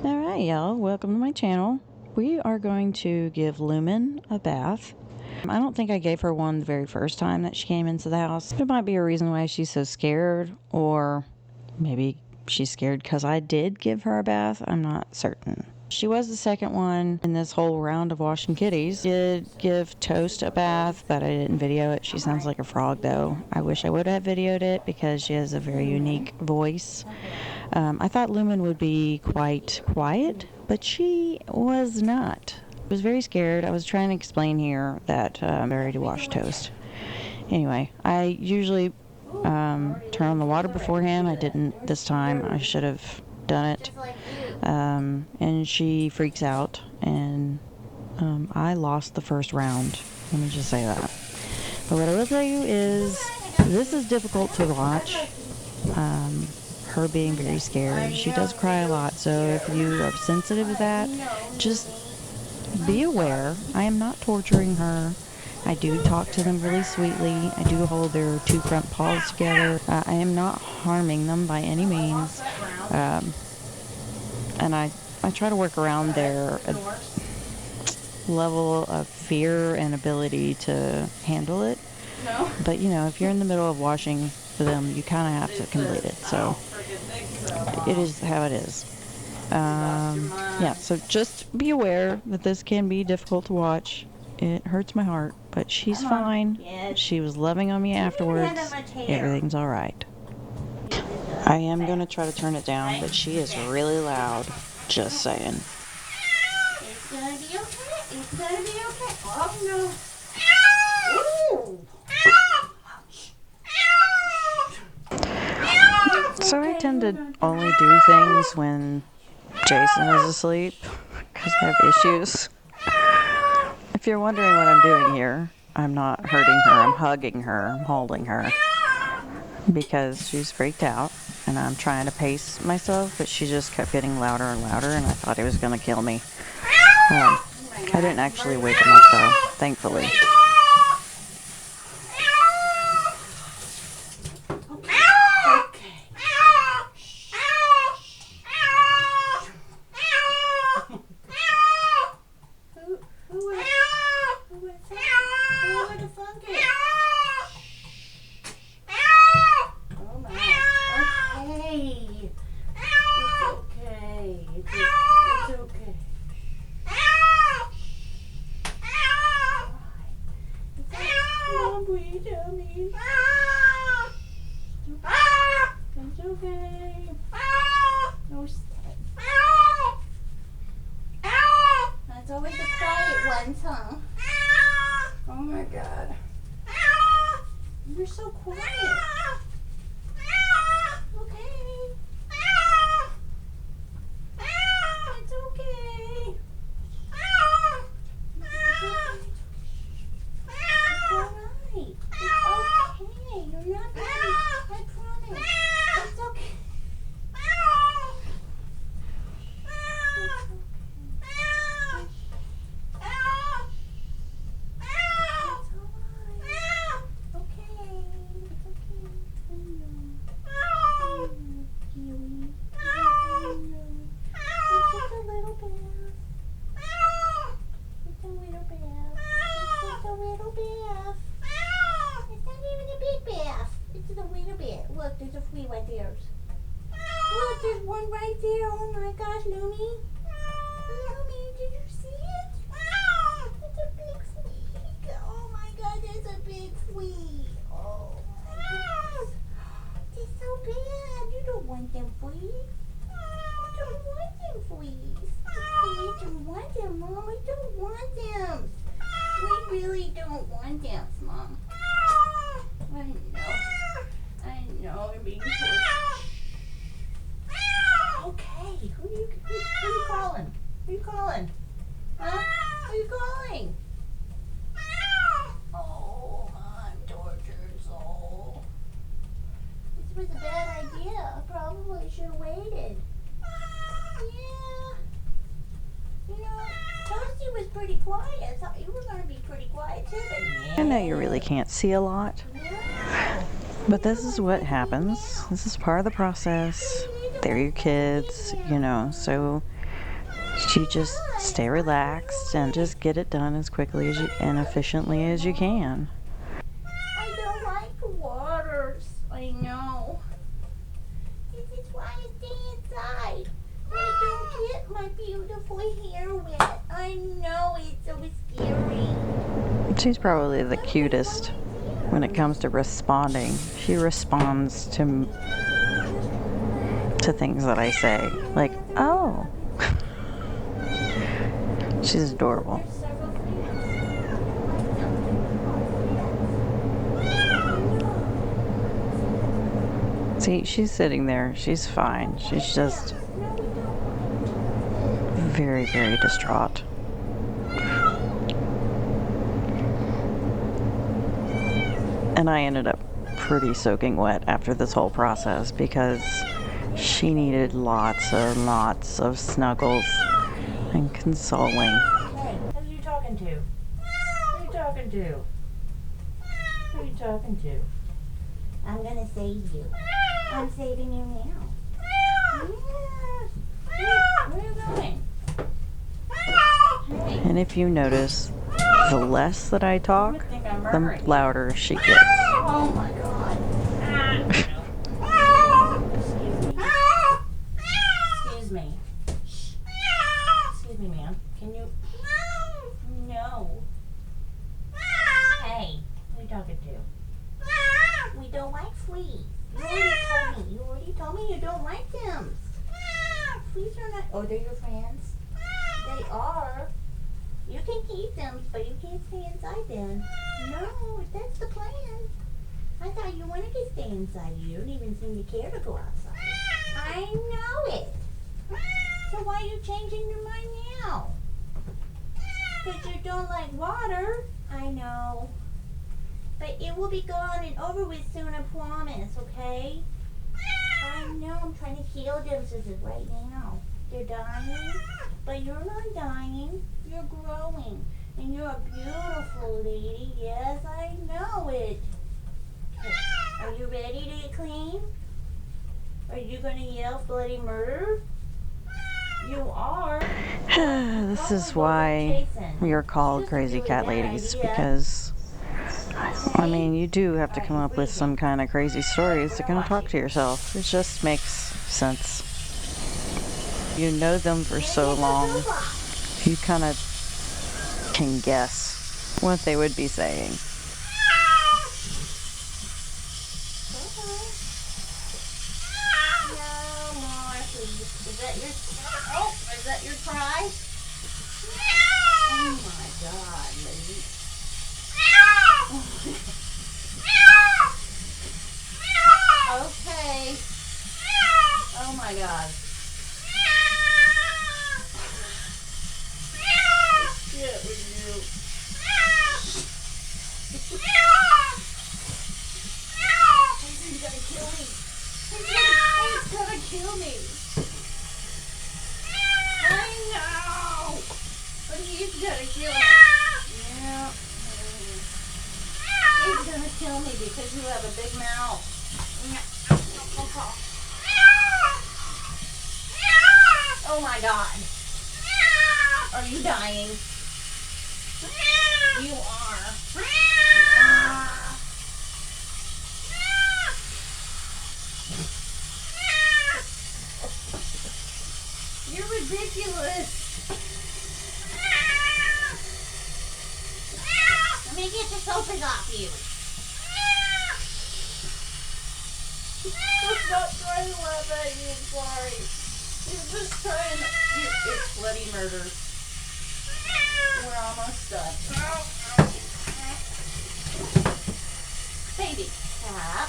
Alright y'all, welcome to my channel. We are going to give Lumen a bath. I don't think I gave her one the very first time that she came into the house. There might be a reason why she's so scared, or maybe she's scared because I did give her a bath. I'm not certain. She was the second one in this whole round of washing kitties. Did give Toast a bath, but I didn't video it. She sounds like a frog though. I wish I would have videoed it because she has a very unique voice. I thought Lumen would be quite quiet, but she was not. I was very scared. I was trying to explain here that I'm ready to wash Toast. Anyway, I usually turn on the water beforehand. I didn't this time. I should have done it. And she freaks out, and I lost the first round. Let me just say that. But what I will tell you is this is difficult to watch. Her being very scared. She does cry a lot, so if you are sensitive to that, just be aware. I am not torturing her. I do talk to them really sweetly. I do hold their two front paws together. I am not harming them by any means. And I try to work around their level of fear and ability to handle it. But you know, if you're in the middle of washing for them, you kind of have to complete it. So it is how it is. Yeah, so just be aware that this can be difficult to watch. It hurts my heart, but she's fine. She was loving on me afterwards. Everything's all right. I am going to try to turn it down, but she is really loud. Just saying. It's going to be okay. It's going to be okay. Oh, no. So I tend to only do things when Jason is asleep because I have issues. If you're wondering what I'm doing here, I'm not hurting her. I'm hugging her. I'm holding her because she's freaked out, and I'm trying to pace myself, but she just kept getting louder and louder, and I thought he was going to kill me. I didn't actually wake him up though, thankfully. It's okay. No step. That's always the quiet ones, huh? Oh my God. You're so quiet. Okay. It's okay. It's alright. It's okay. You're not ready. I promise. It's okay. Look, there's a flea right there. Look, there's one right there. Oh my gosh, Lumi. Lumi, did you see it? It's a big flea. Oh my God, there's a big flea. Oh my goodness. It's so bad. You don't want them fleas. You don't want them fleas. We don't want them, Mom. We don't want them. We really don't want them, Mom. I know. I know, you're being tortured. Okay, who are you calling? Who are you calling? Huh? Who are you calling? Oh, I'm tortured soul. This was a bad idea. I probably should have waited. Yeah. You know, Toasty was pretty quiet. I thought you were going to be pretty quiet too, but yeah. I know you really can't see a lot. But this is what happens. This is part of the process. They're your kids, you know, so You just stay relaxed and just get it done as quickly as you and efficiently as you can. I don't like waters. I know. This is why I stay inside. I don't get my beautiful hair wet. I know it's so scary. She's probably the cutest when it comes to responding. She responds to things that I say. Like, oh. She's adorable. See, she's sitting there. She's fine. She's just very, very distraught. And I ended up pretty soaking wet after this whole process because she needed lots and lots of snuggles and consoling. Hey, who are you talking to? Who are you talking to? Who are you talking to? I'm gonna save you. I'm saving you now. Yeah. Where are you going? Hey. And if you notice, the less that I talk, the louder she gets. Oh my God. Excuse me. Excuse me, ma'am. Can you? No. Hey, who are you talking to? We don't like fleas. You already told me you don't like them. Fleas are not. Oh, they're your friends? They are. You can keep them, but you can't stay inside them. No, that's the plan. I thought you wanted to stay inside. You don't even seem to care to go outside. I know it. So why are you changing your mind now? Because you don't like water. I know. But it will be gone and over with soon, I promise, okay? I know, I'm trying to heal them right now. They're dying, but you're not dying. You're growing. And you're a beautiful lady. Yes, I know it. Okay. Are you ready to get clean? Are you going to yell bloody murder? You are. This is why we are called crazy cat ladies, because I mean, you do have to come up with some kind of crazy stories to kind of talk to yourself. It just makes sense. You know them for so long, you kind of can guess what they would be saying. No more. Is that your cry? Oh my God, lady. Okay. Oh my God. Shit with you. He's gonna kill me. He's gonna kill me. I know. But he's gonna kill me. Yeah. He's gonna kill me because you have a big mouth. Oh my God. Are you dying? You are. You're ridiculous. Let me get the sofas off you. I'm not trying to laugh at you, I'm sorry. You're just trying to... It's bloody murder. We're almost done. Baby Cap.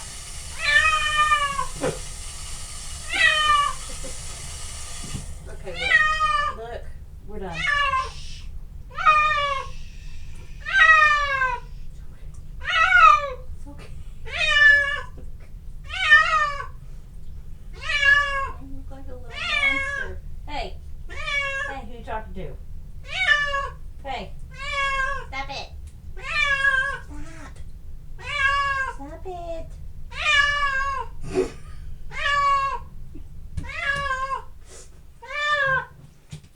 Okay, look. Look, we're done. It's okay. You look like a little monster. Hey. Hey, who you talking to? Hey. Stop it. Stop. Stop it.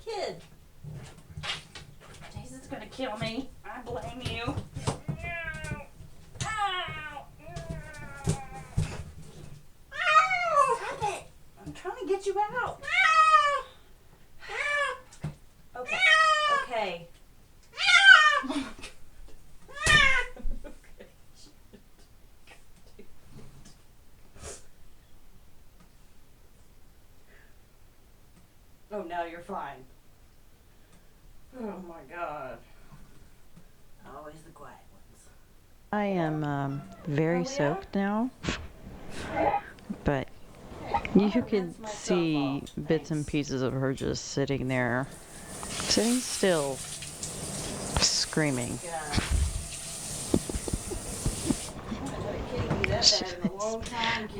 Kid. kill me. I blame you. Stop it. I'm trying to get you out. Okay. Okay. Oh, now you're fine. Oh my God. Always the quiet ones. I am very soaked now, but you could see bits and pieces of her just sitting there, sitting still, screaming.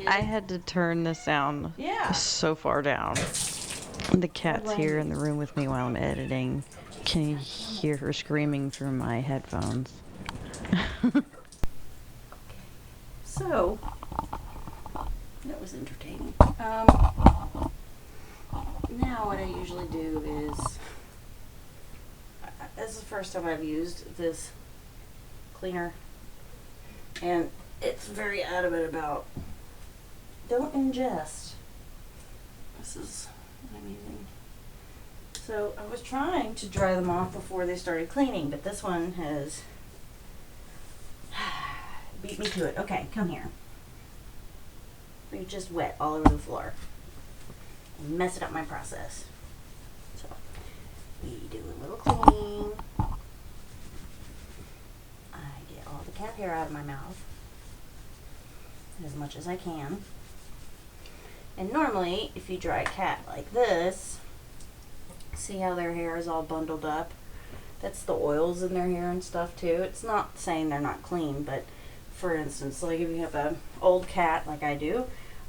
I had to turn the sound so far down. The cat's here in the room with me while I'm editing. Can you hear her screaming through my headphones? So, that was entertaining. Now what I usually do is, this is the first time I've used this cleaner, and it's very adamant about don't ingest. This is what I'm using. So I was trying to dry them off before they started cleaning, but this one has beat me to it. Okay, come here. You're just wet all over the floor. Messing up my process. So we do a little cleaning. I get all the cat hair out of my mouth as much as I can. And normally, if you dry a cat like this, see how their hair is all bundled up? That's the oils in their hair and stuff too. It's not saying they're not clean, but for instance, like if you have an old cat like I do,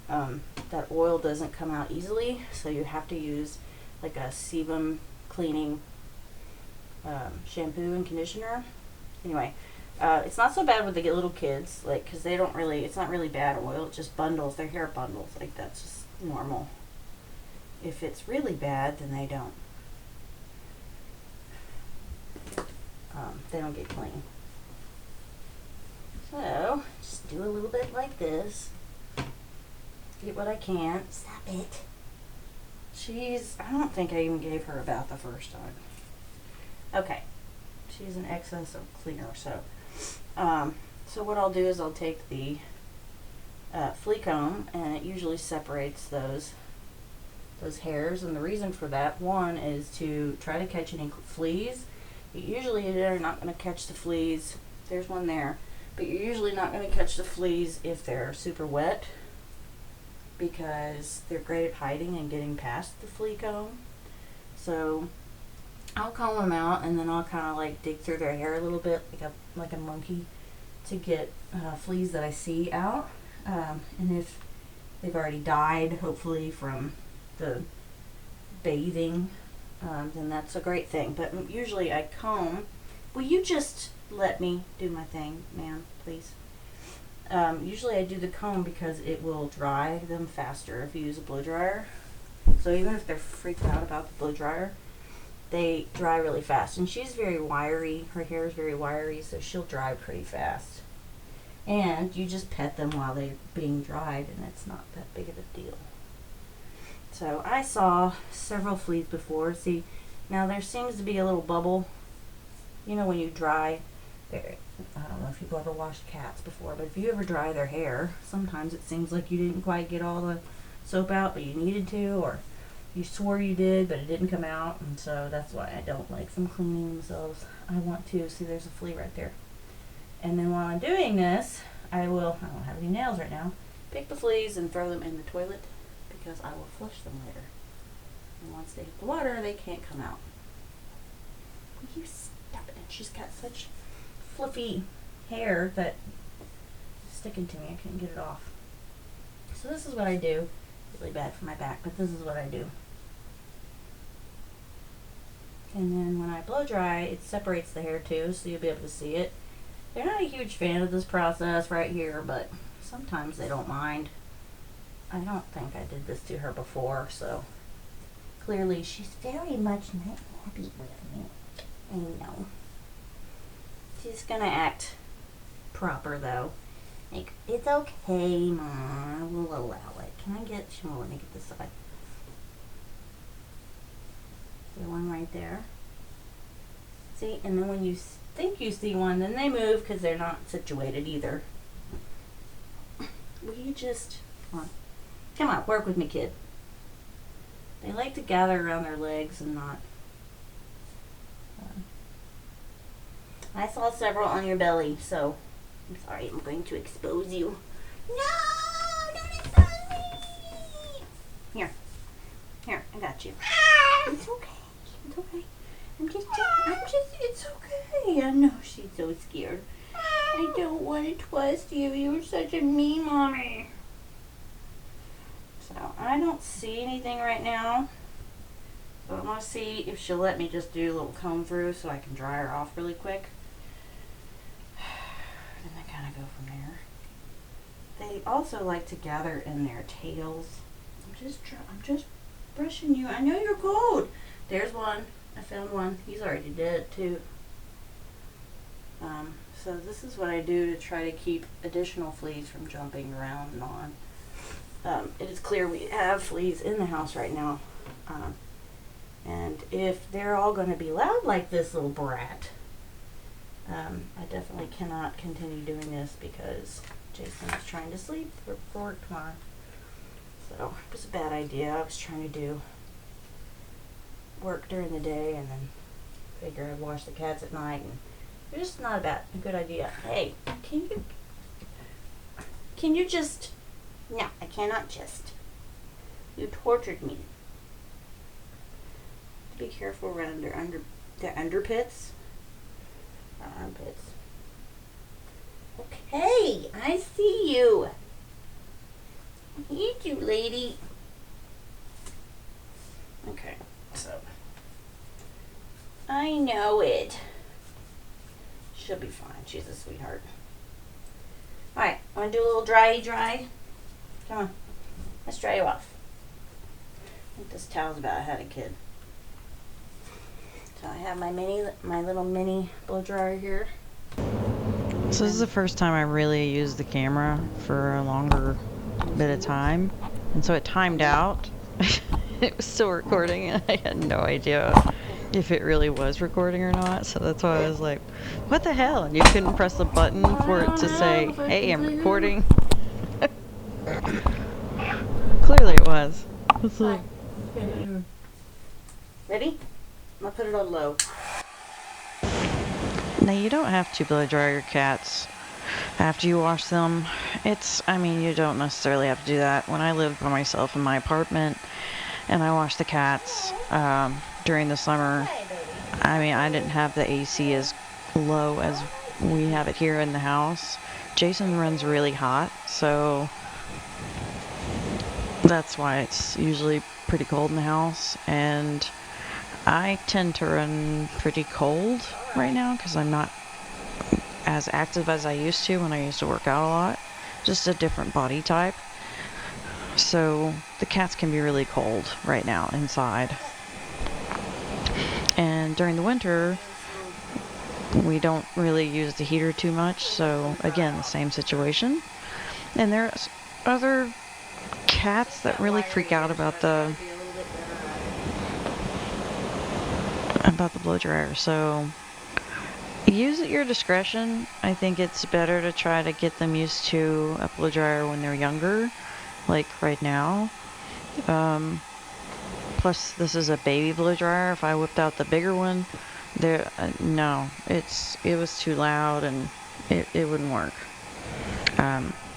that oil doesn't come out easily, so you have to use like a sebum cleaning shampoo and conditioner. Anyway, it's not so bad with the little kids, like, because they don't really, it's not really bad oil, it just bundles, their hair bundles, like that's just normal. If it's really bad, then they don't get clean. So, just do a little bit like this. Get what I can. Stop it. I don't think I even gave her a bath the first time. Okay. She's in excess of cleaner, so. So what I'll do is I'll take the flea comb, and it usually separates those hairs, and the reason for that, one, is to try to catch any fleas. Usually they're not going to catch the fleas. There's one there. But you're usually not going to catch the fleas if they're super wet, because they're great at hiding and getting past the flea comb. So I'll comb them out, and then I'll kind of like dig through their hair a little bit, like a monkey, to get fleas that I see out. And if they've already died, hopefully from the bathing, then that's a great thing. But usually I comb. Will you just let me do my thing, ma'am, please? Usually I do the comb because it will dry them faster if you use a blow dryer. So even if they're freaked out about the blow dryer, they dry really fast. And she's very wiry. Her hair is very wiry, so she'll dry pretty fast. And you just pet them while they're being dried, and it's not that big of a deal. So I saw several fleas before. See, now there seems to be a little bubble. You know, when you dry, I don't know if you've ever washed cats before, but if you ever dry their hair, sometimes it seems like you didn't quite get all the soap out, but you needed to, or you swore you did, but it didn't come out, and so that's why I don't like them cleaning themselves. I want to. See, there's a flea right there. And then while I'm doing this, I don't have any nails right now, pick the fleas and throw them in the toilet, because I will flush them later. And once they hit the water, they can't come out. Will you stop it? She's got such fluffy hair that it's sticking to me. I couldn't get it off. So this is what I do. Really bad for my back, but this is what I do. And then when I blow dry, it separates the hair too, so you'll be able to see it. They're not a huge fan of this process right here, but sometimes they don't mind. I don't think I did this to her before, so clearly she's very much not happy with me. I know. She's gonna act proper though. Like, it's okay, Mom. We'll allow it. Can I get, she won't let me get this side. The one right there. See, and then when you think you see one, then they move because they're not situated either. Will you just, come on, work with me, kid. They like to gather around their legs and not. I saw several on your belly, so I'm sorry, I'm going to expose you. No, don't expose me. Here, I got you. It's okay. It's okay. It's okay. I know she's so scared. I don't want to trust you. You're such a mean mommy. So, I don't see anything right now. So, I want to see if she'll let me just do a little comb through so I can dry her off really quick. And then kind of go from there. They also like to gather in their tails. I'm just brushing you. I know you're cold. There's one. I found one. He's already dead too. So this is what I do to try to keep additional fleas from jumping around and on. It is clear we have fleas in the house right now. And if they're all going to be loud like this little brat, I definitely cannot continue doing this because Jason is trying to sleep for work tomorrow. So it was a bad idea. I was trying to do work during the day and then figure I'd wash the cats at night, and it's just not a good idea. Hey, can you just, no, I cannot just. You tortured me. Be careful around their underpits. Armpits. Okay, I see you. I need you, lady. Okay, so I know it. She'll be fine. She's a sweetheart. Alright, I want to do a little dry. Come on. Let's dry you off. I think this towel's about I had a kid. So I have my little mini blow dryer here. So this is the first time I really used the camera for a longer bit of time. And so it timed out. It was still recording and I had no idea if it really was recording or not. So that's why I was like, what the hell? And you couldn't press the button for it to say, hey, I'm recording. Clearly it was. It's like, ready? I'll put it on low. now you don't have to blow dry your cats after you wash them. You don't necessarily have to do that. When I lived by myself in my apartment and I washed the cats during the summer, I didn't have the AC as low as we have it here in the house. Jason runs really hot, so that's why it's usually pretty cold in the house. And I tend to run pretty cold right now because I'm not as active as I used to when I used to work out a lot. Just a different body type. So the cats can be really cold right now inside. And during the winter, we don't really use the heater too much. So again, the same situation. And there's other cats that really freak out about the blow dryer. So use at your discretion. I think it's better to try to get them used to a blow dryer when they're younger, like right now. Plus this is a baby blow dryer. If I whipped out the bigger one, no, it was too loud and it wouldn't work.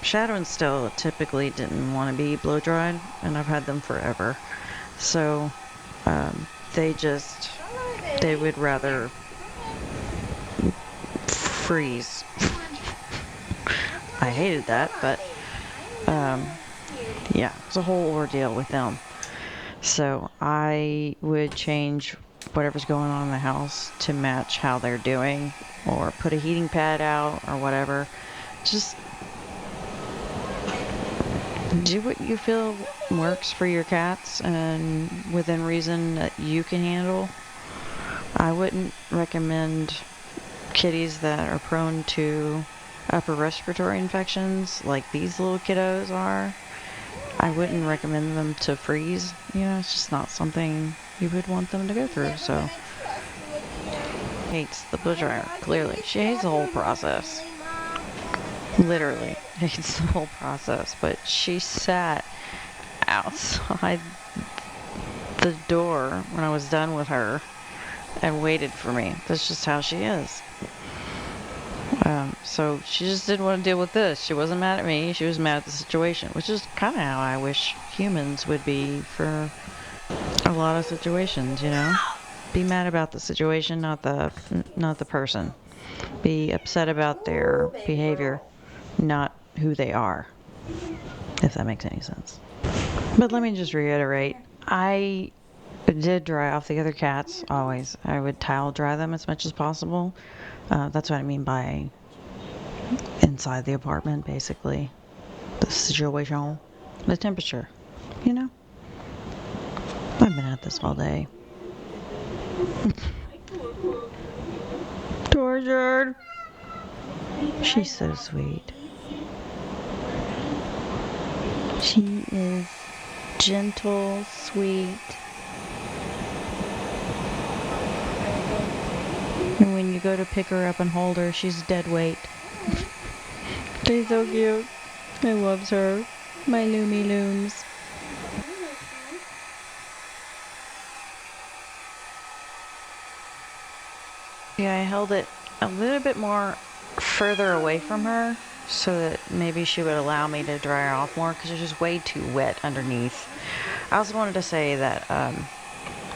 Shadow and Still typically didn't want to be blow dried, and I've had them forever. So they would rather freeze. I hated that, but yeah, it's a whole ordeal with them. So I would change whatever's going on in the house to match how they're doing, or put a heating pad out or whatever. Just do what you feel works for your cats and within reason that you can handle. I wouldn't recommend kitties that are prone to upper respiratory infections, like these little kiddos are, I wouldn't recommend them to freeze. You know, it's just not something you would want them to go through. So, hates the blow dryer. Clearly, she hates the whole process. Literally hates the whole process. But she sat outside the door when I was done with her and waited for me. That's just how she is. So she just didn't want to deal with this. She wasn't mad at me. She was mad at the situation, which is kind of how I wish humans would be for a lot of situations, you know? Be mad about the situation, not the person. Be upset about their behavior, not who they are. If that makes any sense. But let me just reiterate, I did dry off the other cats, always. I would towel dry them as much as possible. That's what I mean by inside the apartment, basically. The situation. The temperature, you know? I've been at this all day. Tortured. She's so sweet. She is gentle, sweet. And when you go to pick her up and hold her, she's dead weight. She's so cute. I loves her. My Loomy Looms. Yeah, I held it a little bit more further away from her so that maybe she would allow me to dry her off more because it's just way too wet underneath. I also wanted to say that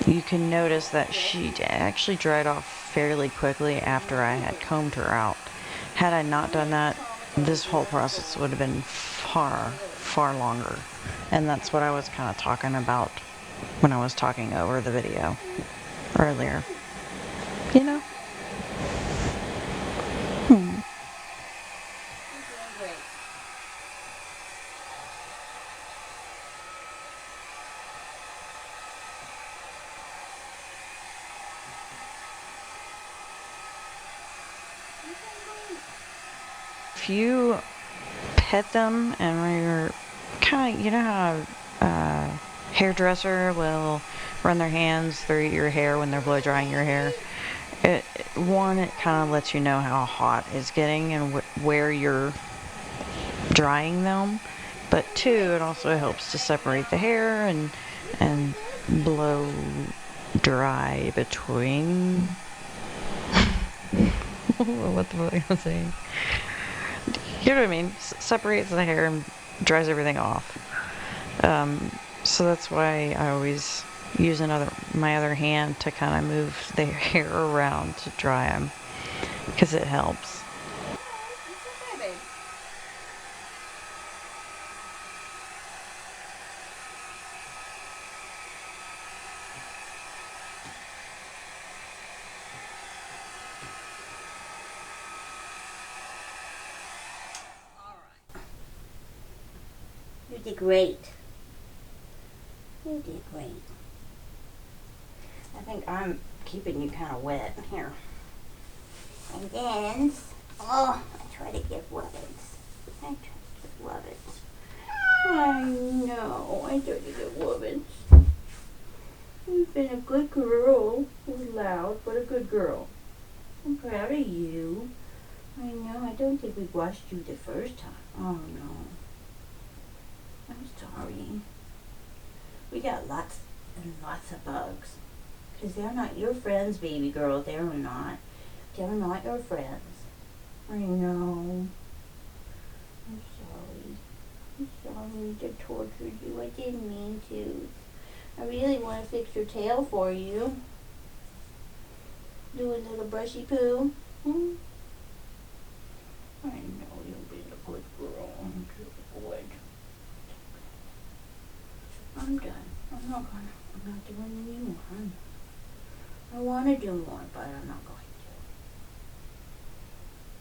you can notice that she actually dried off fairly quickly after I had combed her out. Had I not done that, this whole process would have been far, far longer. And that's what I was kind of talking about when I was talking over the video earlier. You know? If you pet them and when you're kind of, you know how a hairdresser will run their hands through your hair when they're blow drying your hair? It kind of lets you know how hot it's getting and where you're drying them. But two, it also helps to separate the hair and blow dry between. What the fuck am I saying? You know what I mean? Separates the hair and dries everything off. So that's why I always use my other hand to kind of move the hair around to dry them, because it helps. You did great. You did great. I think I'm keeping you kind of wet here. And then, I try to get wubbins. I know, I try to get wubbins. You've been a good girl. It was loud, but a good girl. I'm proud of you. I know, I don't think we washed you the first time. Oh no. I'm sorry. We got lots and lots of bugs. Because they're not your friends, baby girl. They're not. They're not your friends. I know. I'm sorry. I'm sorry to torture you. I didn't mean to. I really want to fix your tail for you. Do a little brushy poo. I know you've been a good girl. I'm good. I'm done. I'm not doing any more. I want to do more, but I'm not going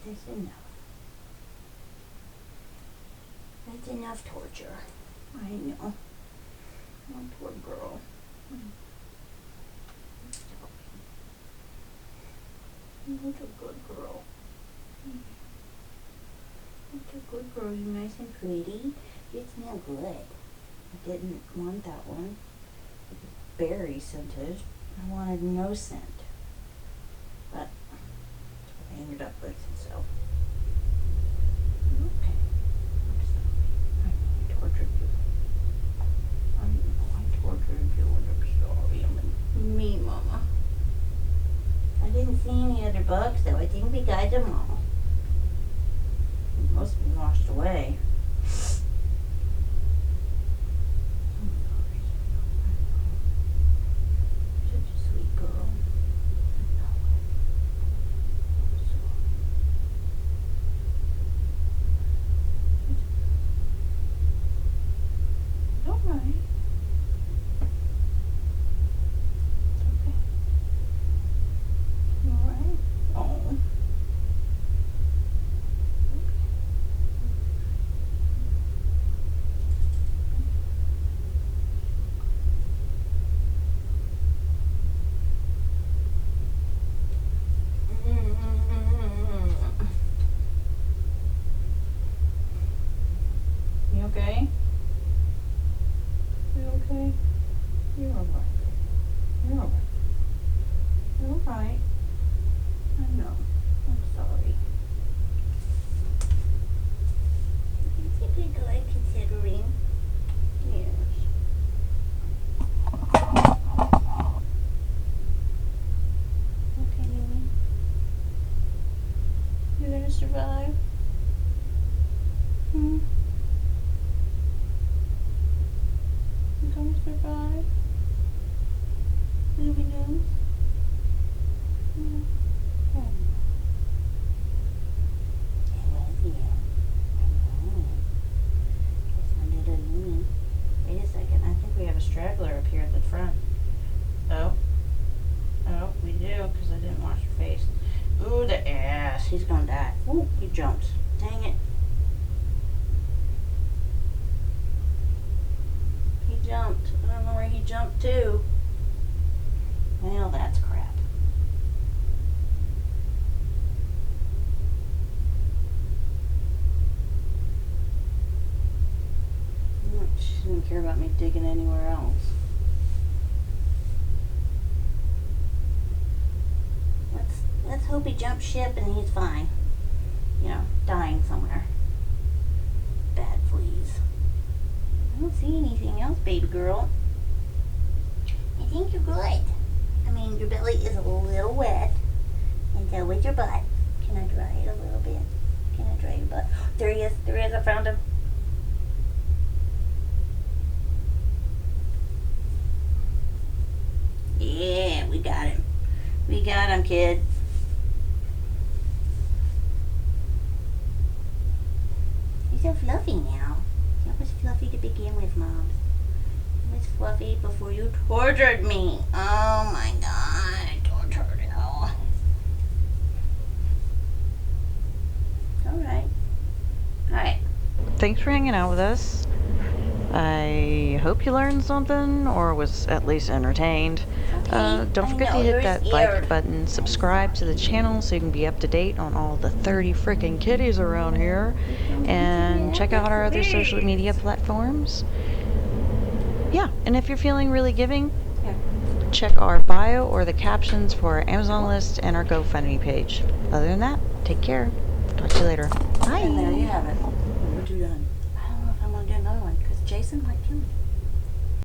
to. That's enough. That's enough torture. I know. Oh, poor girl. What a good girl. What a good girl. You're nice and pretty. You smell good. I didn't want that one. Berry scented. I wanted no scent. But I ended up with, so. Okay. I'm sorry. I tortured you. I know I tortured you, and I'm sorry. I'm me, Mama. I didn't see any other bugs, though. I think we got them all. Most of them washed away. I'm sorry. Such a sweet girl. I know it. I'm sorry. It's all right. It's okay. You all right? Oh. You okay? You okay? You're all right. You're all right. You're all right. I know. I'm sorry. It's a good guy considering. Yes. Okay, Lumen. You're gonna survive? Hmm? You gonna survive? Lumen knows? Yeah. I love you. I know. It's my little Lumen. Wait a second. I think we have a straggler up here at the front. Oh. Oh, we do, because I didn't wash your face. Ooh, the ass. He's gonna die. Ooh, he jumped. Dang it. He jumped. I don't know where he jumped to. Well, that's crap. She didn't care about me digging anywhere else. Let's hope he jumps ship and he's fine. You know, dying somewhere. Bad fleas. I don't see anything else, baby girl. I think you're good. I mean, your belly is a little wet. And so is your butt. Can I dry it a little bit? Can I dry your butt? There he is. There he is. I found him. Yeah, we got him. We got him, kid. He's so fluffy now. He was fluffy to begin with, Mom. He was fluffy before you tortured me. Oh my God, tortured him. Alright. Alright. Thanks for hanging out with us. I hope you learned something or was at least entertained. Don't forget to hit that like button, subscribe to the channel so you can be up to date on all the 30 freaking kitties around here, and check out our other social media platforms. Yeah, and if you're feeling really giving, check our bio or the captions for our Amazon list and our GoFundMe page. Other than that, take care. Talk to you later. Bye. And there you have it. We're done. I don't know if I'm going to do another one because Jason might kill me.